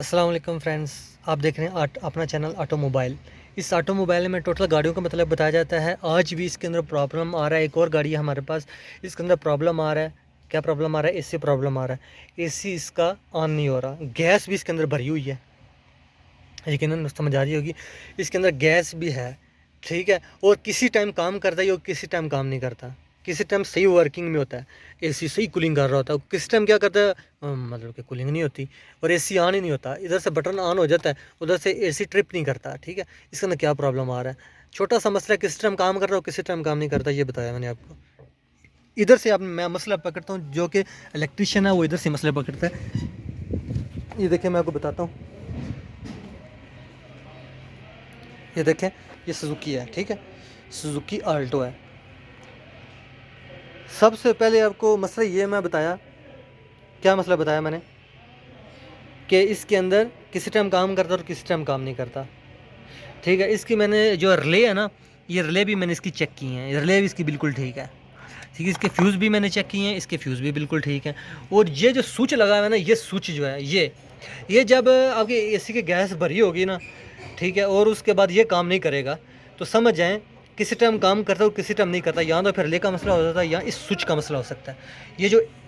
अस्सलाम वालेकुम फ्रेंड्स, आप देख रहे हैं अपना चैनल ऑटोमोबाइल। इस ऑटोमोबाइल में टोटल गाड़ियों का मतलब बताया जाता है। आज भी इसके अंदर प्रॉब्लम आ रहा है। एक और गाड़ी है हमारे पास, इसके अंदर प्रॉब्लम आ रहा है। क्या प्रॉब्लम आ रहा है? एसी प्रॉब्लम आ रहा है। एसी इसका ऑन नहीं हो रहा। गैस भी इसके अंदर भरी हुई है, यकीनन समझ आ रही होगी। इसके अंदर गैस भी है, ठीक है। और किसी टाइम काम करता है और किसी टाइम काम नहीं करता। किसी टाइम सही वर्किंग में होता है, एसी सही कूलिंग कर रहा होता है। किस टाइम क्या करता है, मतलब कि कूलिंग नहीं होती और एसी ऑन ही नहीं होता। इधर से बटन ऑन हो जाता है, उधर से एसी ट्रिप नहीं करता, ठीक है। इसके अंदर क्या प्रॉब्लम आ रहा है? छोटा सा मसला है, किस टाइम काम कर रहा हो किसी टाइम काम नहीं करता, ये बताया मैंने आपको। इधर से आप मैं मसला पकड़ता हूँ, जो कि इलेक्ट्रिशियन है वो इधर से मसला पकड़ता है। ये देखिए, मैं आपको बताता हूँ। ये देखें, ये सुजुकी है, ठीक है। सुजुकी आल्टो है। सबसे पहले आपको मसला ये मैं बताया, क्या मसला बताया मैंने, कि इसके अंदर किसी टाइम काम करता और किसी टाइम काम नहीं करता, ठीक है। इसकी मैंने जो रिले है ना, ये रिले भी मैंने इसकी चेक की हैं। रिले भी इसकी बिल्कुल ठीक है, ठीक है। इसके फ्यूज़ भी मैंने चेक किए हैं, इसके फ्यूज़ भी बिल्कुल ठीक हैं। और ये जो स्विच लगा हुआ है ना, ये स्विच जो है, ये जब आपकी एसी की गैस भरी होगी ना, ठीक है, और उसके बाद ये काम नहीं करेगा, तो समझ जाएँ किसी टाइम काम करता है और किसी टाइम नहीं करता। या तो फिर रिले का मसला हो जाता है या इस स्विच का मसला हो सकता है।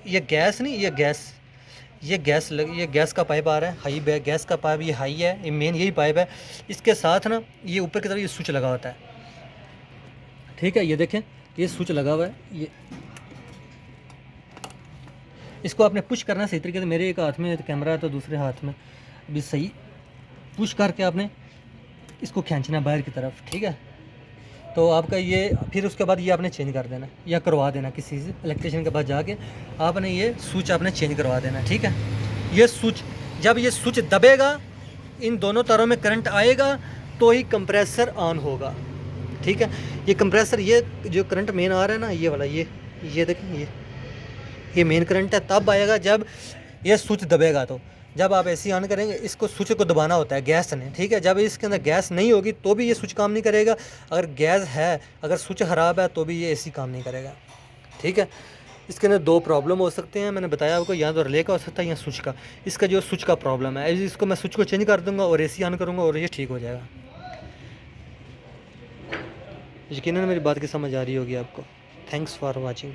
ये गैस नहीं, ये गैस का पाइप आ रहा है, गैस का पाइप ये हाई है, ये मेन यही पाइप है। इसके साथ ना ये ऊपर की तरफ ये स्विच लगा होता है, ठीक है। ये देखें, ये स्विच लगा हुआ है। ये इसको आपने पुश करना है सही तरीके से। मेरे एक हाथ में कैमरा है तो दूसरे हाथ में भी सही पुश करके आपने इसको खींचना है बाहर की तरफ, ठीक है। तो आपका ये फिर उसके बाद ये आपने चेंज कर देना या करवा देना किसी से, इलेक्ट्रिशियन के पास जाके आपने ये स्विच आपने चेंज करवा देना, ठीक है। ये स्विच, जब ये स्विच दबेगा, इन दोनों तारों में करंट आएगा तो ही कंप्रेसर ऑन होगा, ठीक है। ये कंप्रेसर, ये जो करंट मेन आ रहा है ना, ये वाला, ये देखें, ये मेन करंट है। तब आएगा जब ये स्विच दबेगा। तो जब आप एसी ऑन करेंगे, इसको स्विच को दबाना होता है गैस ने, ठीक है। जब इसके अंदर गैस नहीं होगी तो भी ये स्विच काम नहीं करेगा। अगर गैस है, अगर स्विच ख़राब है तो भी ये एसी काम नहीं करेगा, ठीक है। इसके अंदर दो प्रॉब्लम हो सकते हैं, मैंने बताया आपको, या तो रिले का हो सकता है या स्विच का। इसका जो स्विच का प्रॉब्लम है, इसको मैं स्विच को चेंज कर दूँगा और एसी ऑन करूँगा और ये ठीक हो जाएगा। यकीनन मेरी बात की समझ आ रही होगी आपको। Thanks for watching.